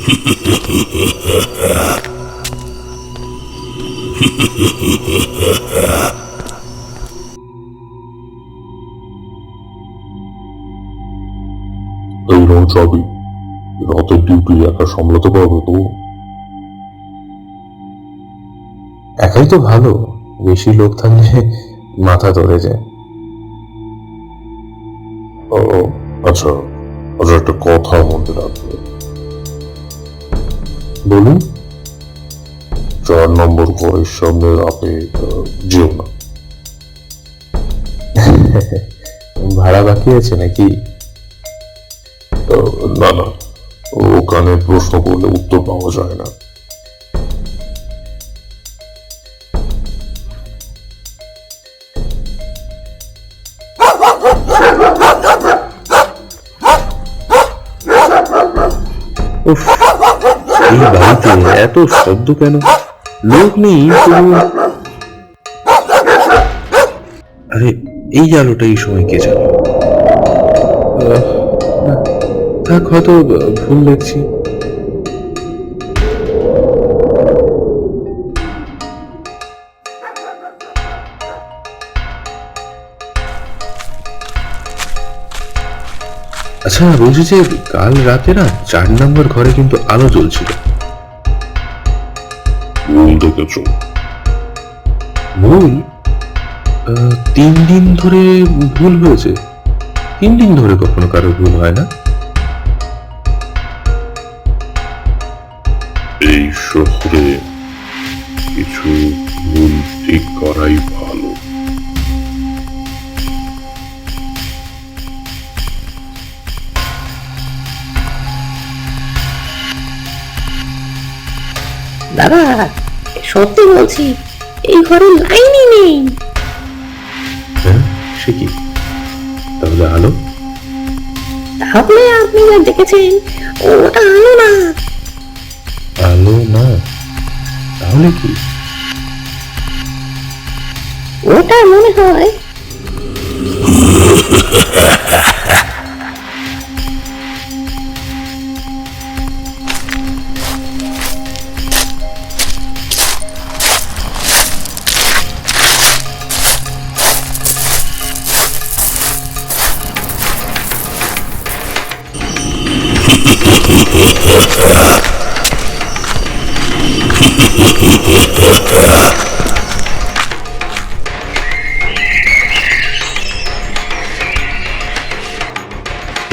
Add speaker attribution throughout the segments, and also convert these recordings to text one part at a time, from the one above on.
Speaker 1: এই নাও চাবি। রাতের ডিউটি একা সামলাতে পারবে তো?
Speaker 2: একাই তো ভালো, বেশি লোক থাকলে মাথা ধরে যায়।
Speaker 1: ও, আচ্ছা আচ্ছা, একটা কথা মনে রাখবে।
Speaker 2: বলুন।
Speaker 1: 4 নম্বর ঘরের সামনে রাতে যেও না।
Speaker 2: ভাড়া বাকি আছে নাকি?
Speaker 1: না না, ওখানে প্রশ্ন করলে উত্তর পাওয়া যায় না।
Speaker 2: উফ, এই বাড়িতে এত শব্দ কেন? লোক নেই কোনো? আরে, এই আলোটা এই সময় কে জ্বালালো? থাক, হয়তো ভুল দেখছি। আচ্ছা, বলছি যে কাল রাতে না 4 নম্বর ঘরে কিন্তু আলো জ্বলছিল।
Speaker 1: ভুল দেখেছ।
Speaker 2: ভুল? 3 দিন ধরে ভুল হয়েছে? 3 দিন ধরে কখনো কারো ভুল হয় না?
Speaker 1: এই শহরে কিছু ভুল ঠিক করাই ভালো।
Speaker 3: দাদা, সত্যি বলছি, এই ঘরে লাইনই নেই।
Speaker 2: হ্যাঁ, সে কি? তাহলে আলো?
Speaker 3: তাহলে আপনি যা দেখেছেন ওটা আলো না।
Speaker 2: আলো না? তাহলে কি?
Speaker 3: ওটা মনে হয়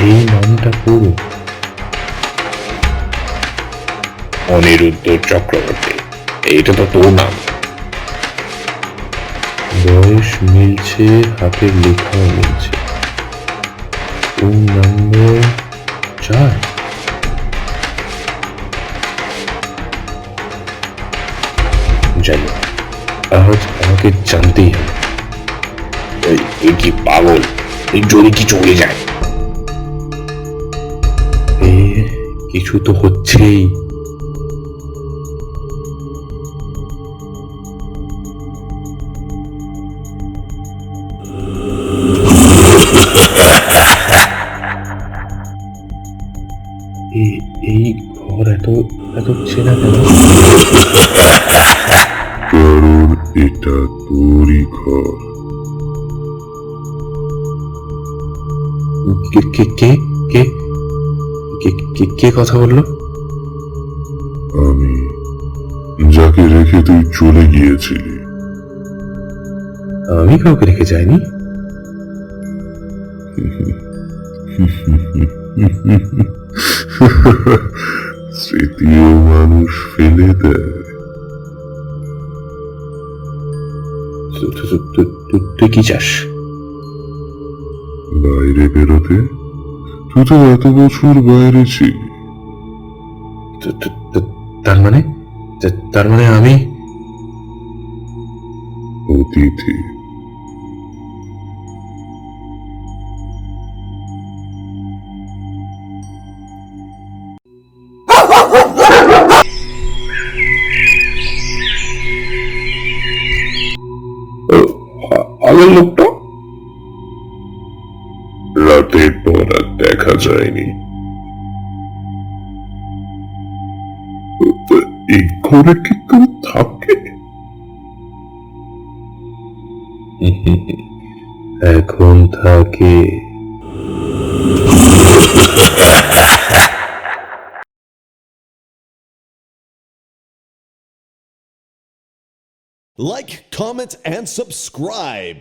Speaker 2: এই নামটা পুরো
Speaker 4: অনিরুদ্ধ চক্রবর্তী, এইটা তো তোর নাম।
Speaker 2: বয়স মিলছে, হাতের লেখাও মিলছে। Room number 4।
Speaker 4: যাই হোক,
Speaker 2: আজ আমাকে জানতেই হবে।
Speaker 4: তুই কি পাগল? তুই যদি কি চলে যায়?
Speaker 2: কিছু তো হচ্ছেই। এই ঘর এত এত চেনা কেন?
Speaker 1: কারণ এটা তোরই ঘর।
Speaker 2: কে কে কে কে কে কথা বললো?
Speaker 1: আমি, যাকে রেখে তুই চলে গিয়েছিলি।
Speaker 2: আমি কাউকে রেখে যাইনি।
Speaker 1: স্মৃতিও মানুষ ফেলে দেয়।
Speaker 2: তুই কি চাস?
Speaker 1: বাইরে বেরোতে? তুই তো এত বছর বাইরে ছিলি।
Speaker 2: তার মানে তার মানে আমি
Speaker 1: অতিথি।
Speaker 4: আগের লোকটা
Speaker 1: রাতের পর আর দেখা যায়নি। তাহলে কি তুমি থাকবে?
Speaker 2: এখন থাকে।
Speaker 5: Like, comment, and subscribe.